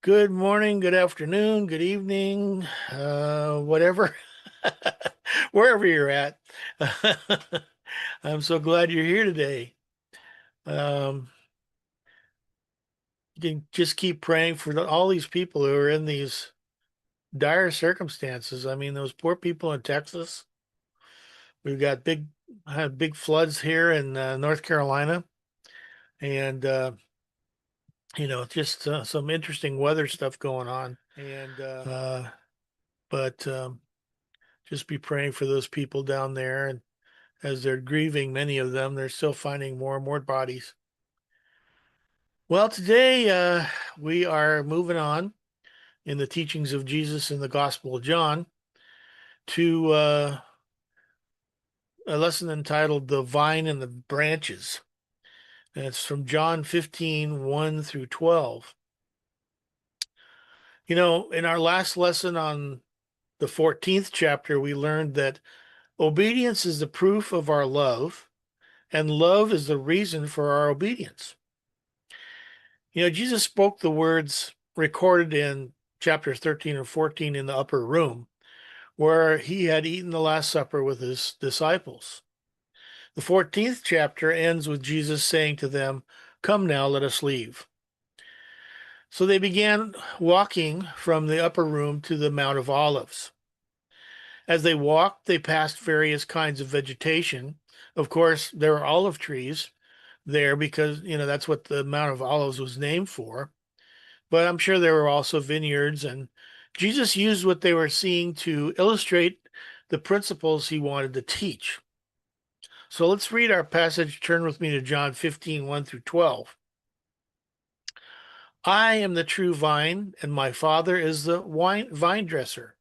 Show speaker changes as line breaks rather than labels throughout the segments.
Good morning, good afternoon, good evening, whatever, wherever you're at. I'm so glad you're here today. Um, you can just keep praying for all these people who are in these dire circumstances. I mean, those poor people in Texas. We've got had big floods here in North Carolina, and just some interesting weather stuff going on. But just be praying for those people down there. And as they're grieving, many of them, they're still finding more and more bodies. Well, today we are moving on in the teachings of Jesus in the Gospel of John to a lesson entitled The Vine and the Branches. And it's from John 15, 1 through 12. In our last lesson on the 14th chapter, we learned that obedience is the proof of our love, and love is the reason for our obedience. Jesus spoke the words recorded in chapters 13 and 14 in the upper room, where he had eaten the Last Supper with his disciples. The 14th chapter ends with Jesus saying to them, "Come now, let us leave." So they began walking from the upper room to the Mount of Olives. As they walked, they passed various kinds of vegetation. Of course, there were olive trees there because, that's what the Mount of Olives was named for. But I'm sure there were also vineyards, and Jesus used what they were seeing to illustrate the principles he wanted to teach. So let's read our passage. Turn with me to John 15, 1 through 12. I am the true vine, and my Father is the vine dresser.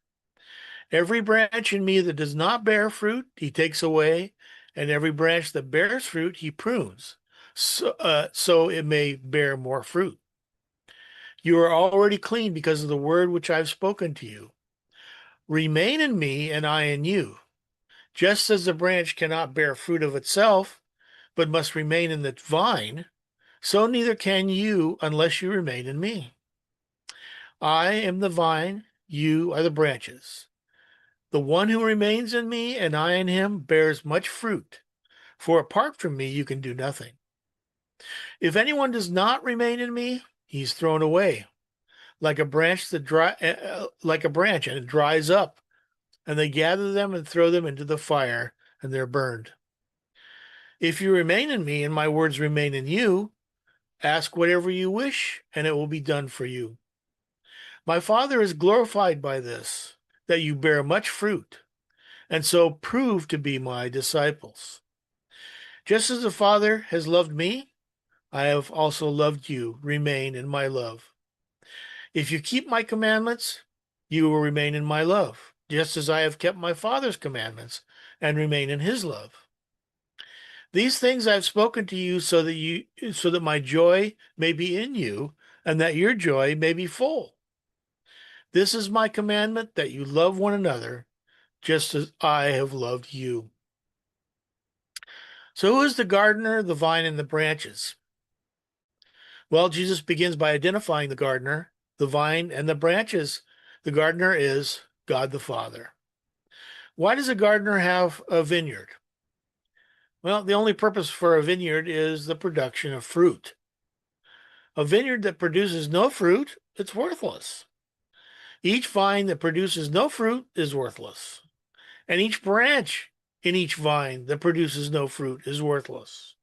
Every branch in me that does not bear fruit, he takes away, and every branch that bears fruit, he prunes, so it may bear more fruit. You are already clean because of the word which I've spoken to you. Remain in me, and I in you. Just as the branch cannot bear fruit of itself, but must remain in the vine, so neither can you unless you remain in me. I am the vine, you are the branches. The one who remains in me and I in him bears much fruit, for apart from me you can do nothing. If anyone does not remain in me, he's thrown away like a branch like a branch, and it dries up, and they gather them and throw them into the fire, and they're burned. If you remain in me and my words remain in you, ask whatever you wish, and it will be done for you. My Father is glorified by this, that you bear much fruit, and so prove to be my disciples. Just as the Father has loved me, I have also loved you. Remain in my love. If you keep my commandments, you will remain in my love, just as I have kept my Father's commandments and remain in his love. These things I've spoken to you so that my joy may be in you and that your joy may be full. This is my commandment, that you love one another just as I have loved you. So who is the gardener, the vine, and the branches? Well, Jesus begins by identifying the gardener, the vine, and the branches. The gardener is God the Father. Why does a gardener have a vineyard? Well, the only purpose for a vineyard is the production of fruit. A vineyard that produces no fruit, it's worthless. Each vine that produces no fruit is worthless. And each branch in each vine that produces no fruit is worthless.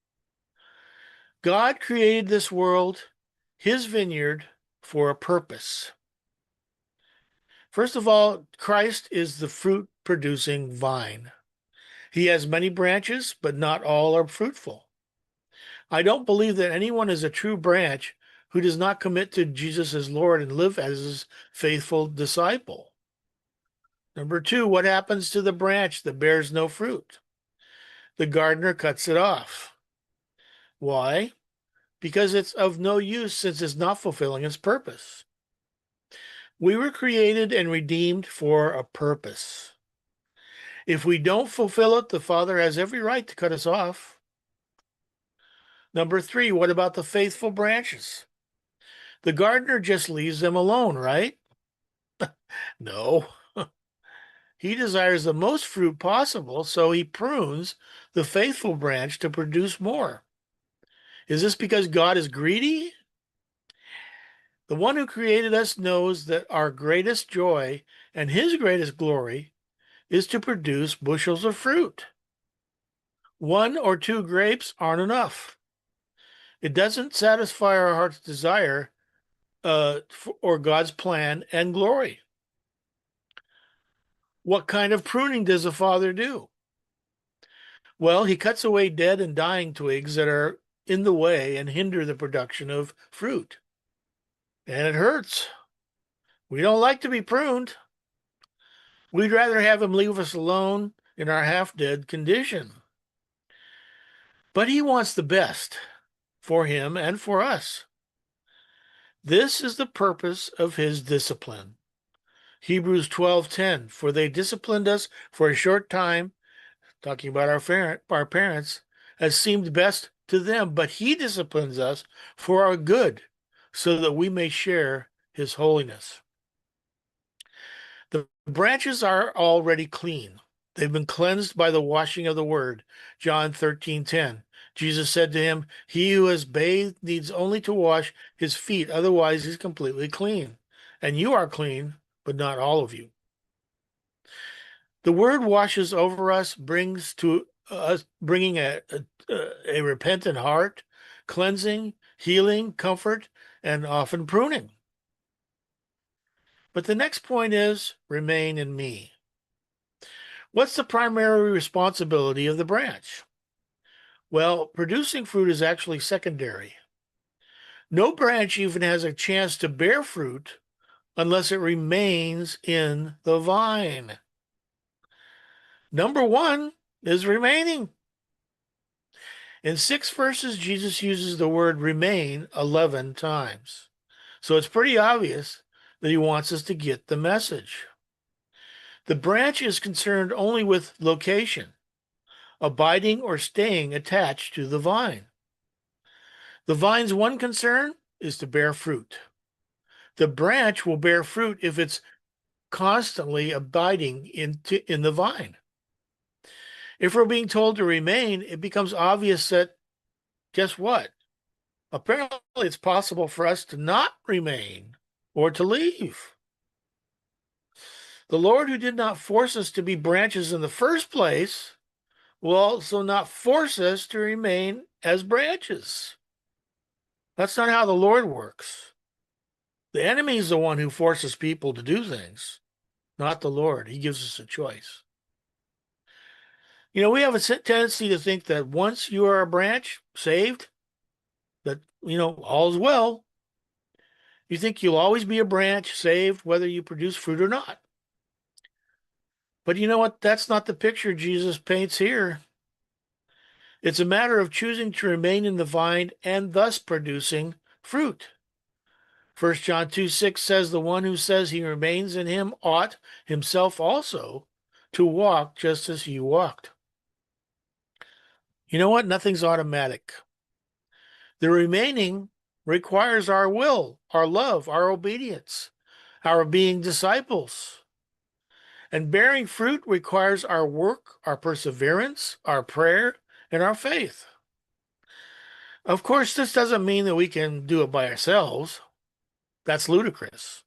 God created this world, his vineyard, for a purpose. First of all, Christ is the fruit-producing vine. He has many branches, but not all are fruitful. I don't believe that anyone is a true branch who does not commit to Jesus as Lord and live as his faithful disciple. Number two, what happens to the branch that bears no fruit? The gardener cuts it off. Why? Because it's of no use since it's not fulfilling its purpose. We were created and redeemed for a purpose. If we don't fulfill it, the Father has every right to cut us off. Number three, what about the faithful branches? The gardener just leaves them alone, right? No. He desires the most fruit possible, so he prunes the faithful branch to produce more. Is this because God is greedy? The one who created us knows that our greatest joy and his greatest glory is to produce bushels of fruit. 1 or 2 grapes aren't enough. It doesn't satisfy our heart's desire or God's plan and glory. What kind of pruning does a father do? Well, he cuts away dead and dying twigs that are in the way and hinder the production of fruit. And it hurts. We don't like to be pruned. We'd rather have him leave us alone in our half-dead condition. But he wants the best for him and for us. This is the purpose of his discipline. Hebrews 12:10, for they disciplined us for a short time, talking about our parents, as seemed best to them, but he disciplines us for our good, so that we may share his holiness. The branches are already clean. They've been cleansed by the washing of the word. John 13:10. Jesus said to him, he who has bathed needs only to wash his feet, otherwise he's completely clean. And you are clean, but not all of you. The word washes over us, brings to us, bringing a repentant heart, cleansing, healing, comfort, and often pruning. But the next point is remain in me. What's the primary responsibility of the branch? Well, producing fruit is actually secondary. No branch even has a chance to bear fruit unless it remains in the vine. Number 1 is remaining. In 6 verses, Jesus uses the word remain 11 times. So it's pretty obvious that he wants us to get the message. The branch is concerned only with location, abiding or staying attached to the vine. The vine's one concern is to bear fruit. The branch will bear fruit if it's constantly abiding in the vine. If we're being told to remain, it becomes obvious that, guess what? Apparently, it's possible for us to not remain or to leave. The Lord, who did not force us to be branches in the first place, will also not force us to remain as branches. That's not how the Lord works. The enemy is the one who forces people to do things, not the Lord. He gives us a choice. You know, we have a tendency to think that once you are a branch, saved, that, all's well. You think you'll always be a branch, saved, whether you produce fruit or not. But you know what? That's not the picture Jesus paints here. It's a matter of choosing to remain in the vine and thus producing fruit. 1 John 2:6 says, the one who says he remains in him ought himself also to walk just as he walked. You know what? Nothing's automatic. The remaining requires our will, our love, our obedience, our being disciples. And bearing fruit requires our work, our perseverance, our prayer, and our faith. Of course, this doesn't mean that we can do it by ourselves. That's ludicrous.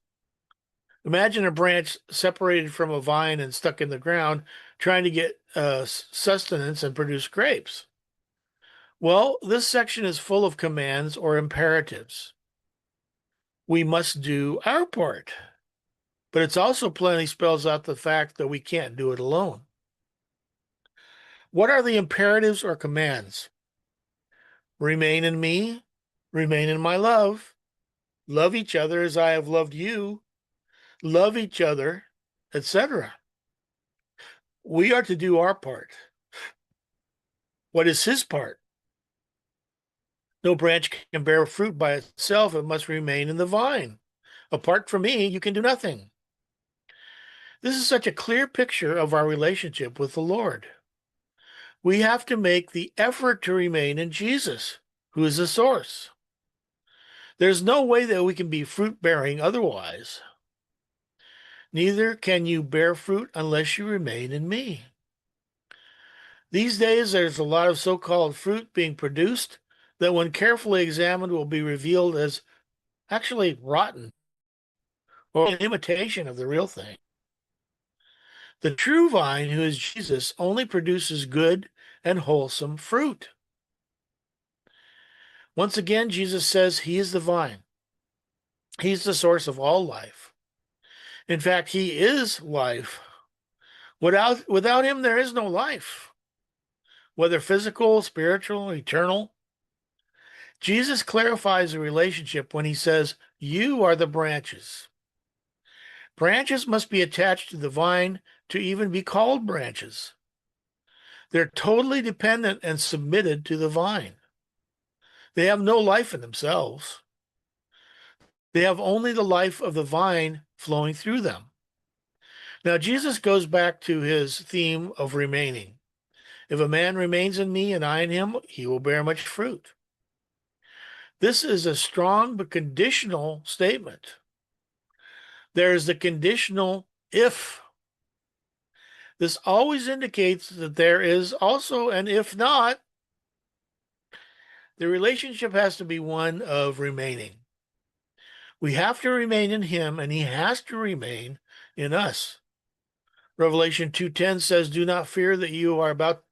Imagine a branch separated from a vine and stuck in the ground trying to get sustenance and produce grapes. Well, this section is full of commands or imperatives. We must do our part, but it's also plainly spells out the fact that we can't do it alone. What are the imperatives or commands? Remain in me, remain in my love, love each other as I have loved you, love each other, etc. We are to do our part. What is his part? No branch can bear fruit by itself. It must remain in the vine. Apart from me, you can do nothing. This is such a clear picture of our relationship with the Lord. We have to make the effort to remain in Jesus, who is the source. There's no way that we can be fruit-bearing otherwise. Neither can you bear fruit unless you remain in me. These days, there's a lot of so-called fruit being produced that when carefully examined will be revealed as actually rotten or an imitation of the real thing. The true vine, who is Jesus, only produces good and wholesome fruit. Once again, Jesus says he is the vine. He's the source of all life. In fact, he is life. Without him, there is no life, whether physical, spiritual, eternal. Jesus clarifies the relationship when he says, you are the branches. Branches must be attached to the vine to even be called branches. They're totally dependent and submitted to the vine. They have no life in themselves. They have only the life of the vine flowing through them. Now, Jesus goes back to his theme of remaining. If a man remains in me and I in him, he will bear much fruit. This is a strong but conditional statement. There is the conditional if. This always indicates that there is also an if not. The relationship has to be one of remaining. We have to remain in him, and he has to remain in us. Revelation 2:10 says, do not fear that you are about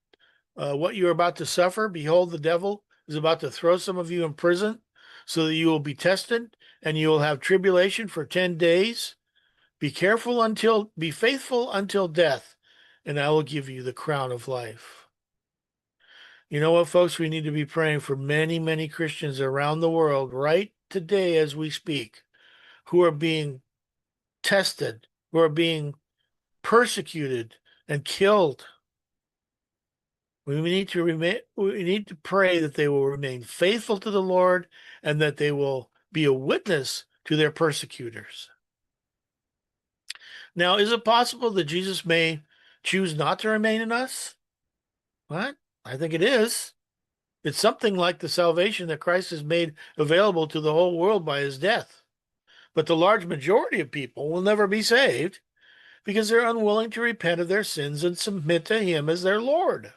what you are about to suffer. Behold, the devil is about to throw some of you in prison so that you will be tested, and you will have tribulation for 10 days. Be faithful until death, and I will give you the crown of life. You know what, folks? We need to be praying for many, many Christians around the world right today as we speak, who are being tested, who are being persecuted and killed. We need to pray that they will remain faithful to the Lord and that they will be a witness to their persecutors. Now, is it possible that Jesus may choose not to remain in us? What? I think it is. It's something like the salvation that Christ has made available to the whole world by his death. But the large majority of people will never be saved because they're unwilling to repent of their sins and submit to him as their Lord.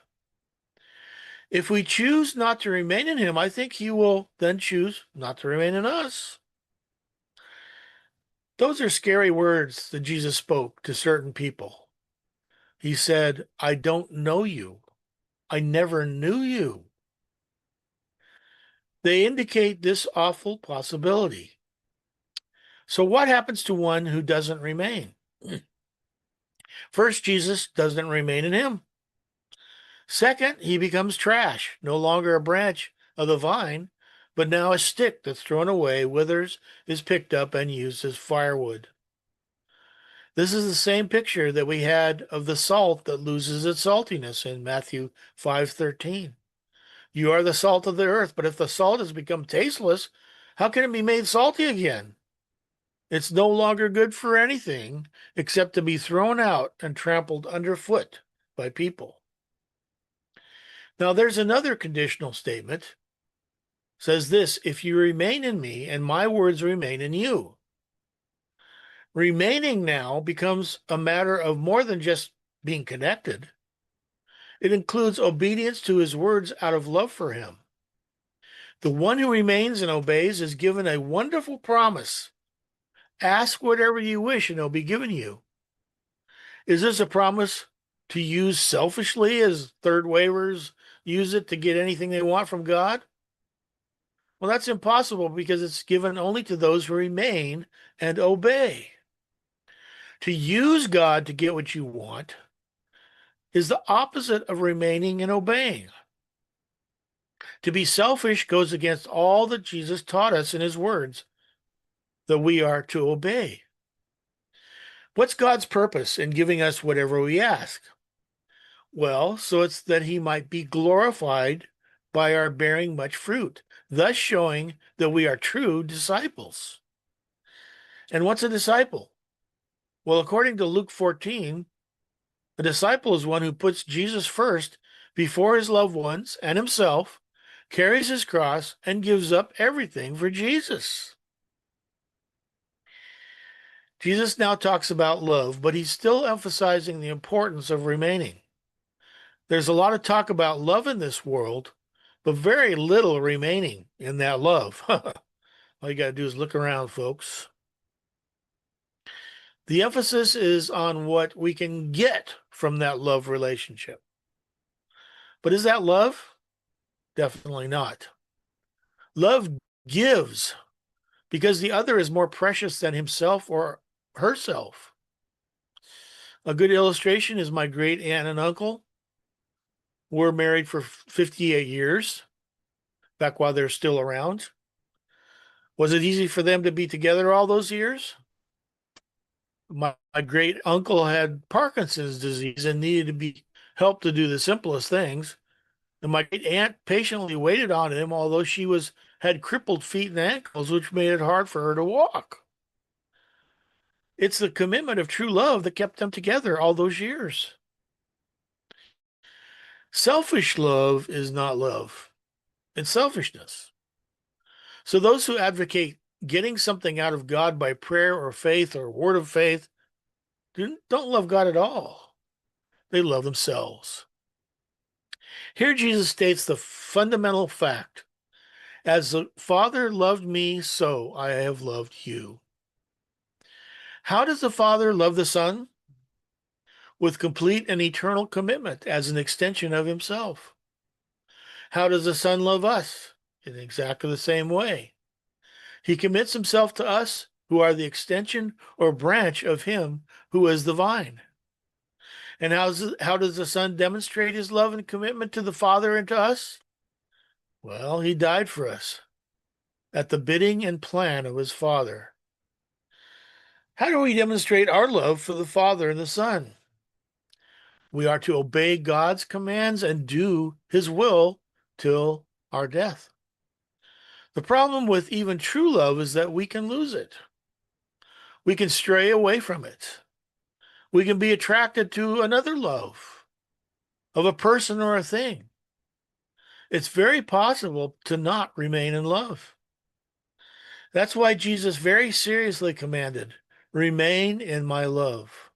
If we choose not to remain in him, I think he will then choose not to remain in us. Those are scary words that Jesus spoke to certain people. He said, I don't know you. I never knew you. They indicate this awful possibility. So what happens to one who doesn't remain? First, Jesus doesn't remain in him. Second, he becomes trash, no longer a branch of the vine, but now a stick that's thrown away, withers, is picked up, and used as firewood. This is the same picture that we had of the salt that loses its saltiness in Matthew 5:13. You are the salt of the earth, but if the salt has become tasteless, how can it be made salty again? It's no longer good for anything except to be thrown out and trampled underfoot by people. Now, there's another conditional statement. It says this, if you remain in me and my words remain in you. Remaining now becomes a matter of more than just being connected. It includes obedience to his words out of love for him. The one who remains and obeys is given a wonderful promise. Ask whatever you wish and it'll be given you. Is this a promise to use selfishly as third waivers use it to get anything they want from God? Well, that's impossible because it's given only to those who remain and obey. To use God to get what you want is the opposite of remaining and obeying. To be selfish goes against all that Jesus taught us in his words that we are to obey. What's God's purpose in giving us whatever we ask? Well, so it's that he might be glorified by our bearing much fruit, thus showing that we are true disciples. And what's a disciple? Well, according to Luke 14, a disciple is one who puts Jesus first before his loved ones and himself, carries his cross, and gives up everything for Jesus. Jesus now talks about love, but he's still emphasizing the importance of remaining. There's a lot of talk about love in this world, but very little remaining in that love. All you got to do is look around, folks. The emphasis is on what we can get from that love relationship. But is that love? Definitely not. Love gives because the other is more precious than himself or herself. A good illustration is my great aunt and uncle. We're married for 58 years, back while they're still around. Was it easy for them to be together all those years? My great uncle had Parkinson's disease and needed to be helped to do the simplest things. And my great aunt patiently waited on him, although she had crippled feet and ankles, which made it hard for her to walk. It's the commitment of true love that kept them together all those years. Selfish love is not love. It's selfishness. So those who advocate getting something out of God by prayer or faith or word of faith don't love God at all. They love themselves. Here Jesus states the fundamental fact: as the Father loved me, so I have loved you. How does the Father love the Son? With complete and eternal commitment as an extension of himself. How does the Son love us? In exactly the same way. He commits himself to us, who are the extension or branch of him who is the vine. And how does the Son demonstrate his love and commitment to the Father and to us? Well, he died for us at the bidding and plan of his Father. How do we demonstrate our love for the Father and the Son? We are to obey God's commands and do his will till our death. The problem with even true love is that we can lose it. We can stray away from it. We can be attracted to another love of a person or a thing. It's very possible to not remain in love. That's why Jesus very seriously commanded, remain in my love.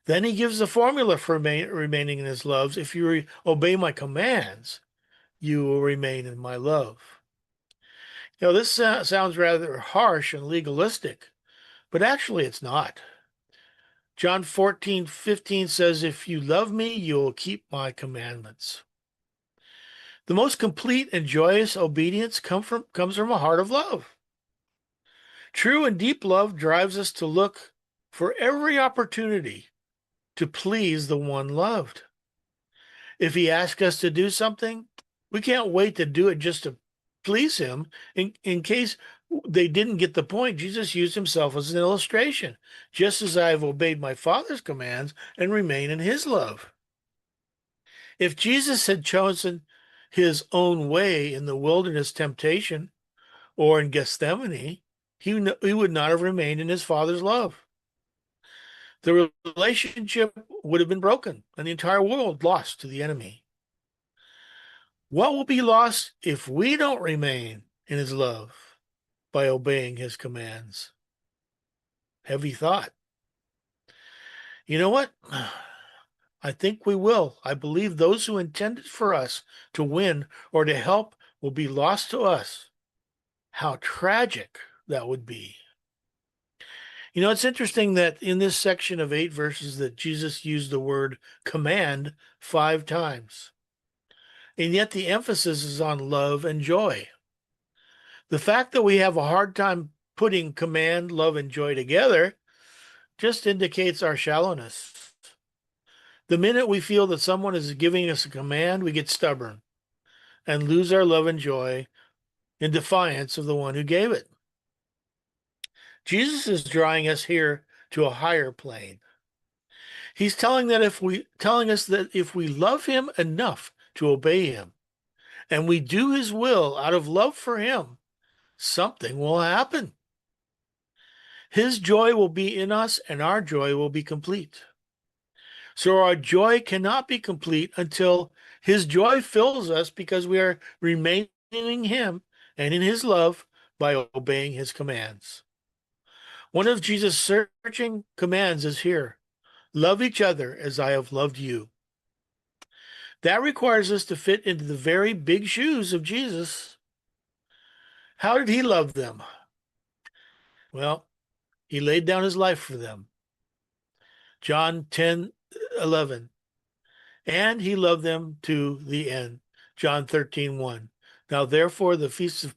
Then he gives the formula for remaining in his loves. If you obey my commands, you will remain in my love. You know, this sounds rather harsh and legalistic, but actually it's not. John 14:15 says, if you love me, you will keep my commandments. The most complete and joyous obedience comes from a heart of love. True and deep love drives us to look for every opportunity to please the one loved. If he asks us to do something, we can't wait to do it just to please him. In case they didn't get the point, Jesus used himself as an illustration. Just as I have obeyed my Father's commands and remain in his love. If Jesus had chosen his own way in the wilderness temptation or in Gethsemane, he would not have remained in his Father's love. The relationship would have been broken and the entire world lost to the enemy. What will be lost if we don't remain in his love by obeying his commands? Heavy thought. You know what? I think we will. I believe those who intended for us to win or to help will be lost to us. How tragic that would be. You know, it's interesting that in this section of 8 verses that Jesus used the word command 5 times. And yet the emphasis is on love and joy. The fact that we have a hard time putting command, love, and joy together just indicates our shallowness. The minute we feel that someone is giving us a command, we get stubborn and lose our love and joy in defiance of the one who gave it. Jesus is drawing us here to a higher plane. He's telling us that if we love him enough to obey him, and we do his will out of love for him, something will happen. His joy will be in us, and our joy will be complete. So our joy cannot be complete until his joy fills us because we are remaining him and in his love by obeying his commands. One of Jesus' searching commands is here: love each other as I have loved you. That requires us to fit into the very big shoes of Jesus. How did he love them? Well, he laid down his life for them. John 10:11. And he loved them to the end. John 13:1. Now therefore the feast of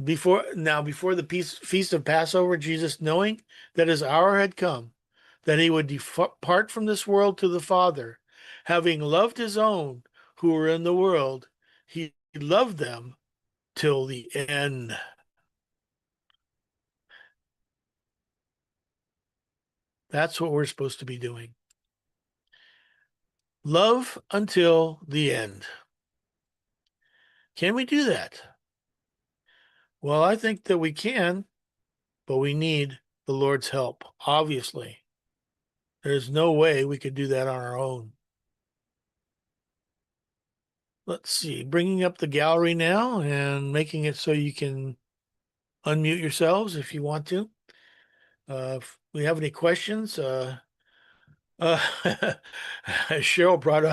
before the feast of Passover, Jesus, knowing that his hour had come, that he would depart from this world to the Father, having loved his own who were in the world, he loved them till the end. That's what we're supposed to be doing. Love until the end. Can we do that? Well, I think that we can, but we need the Lord's help, obviously. There's no way we could do that on our own. Let's see, bringing up the gallery now and making it so you can unmute yourselves if you want to. If we have any questions, Cheryl brought up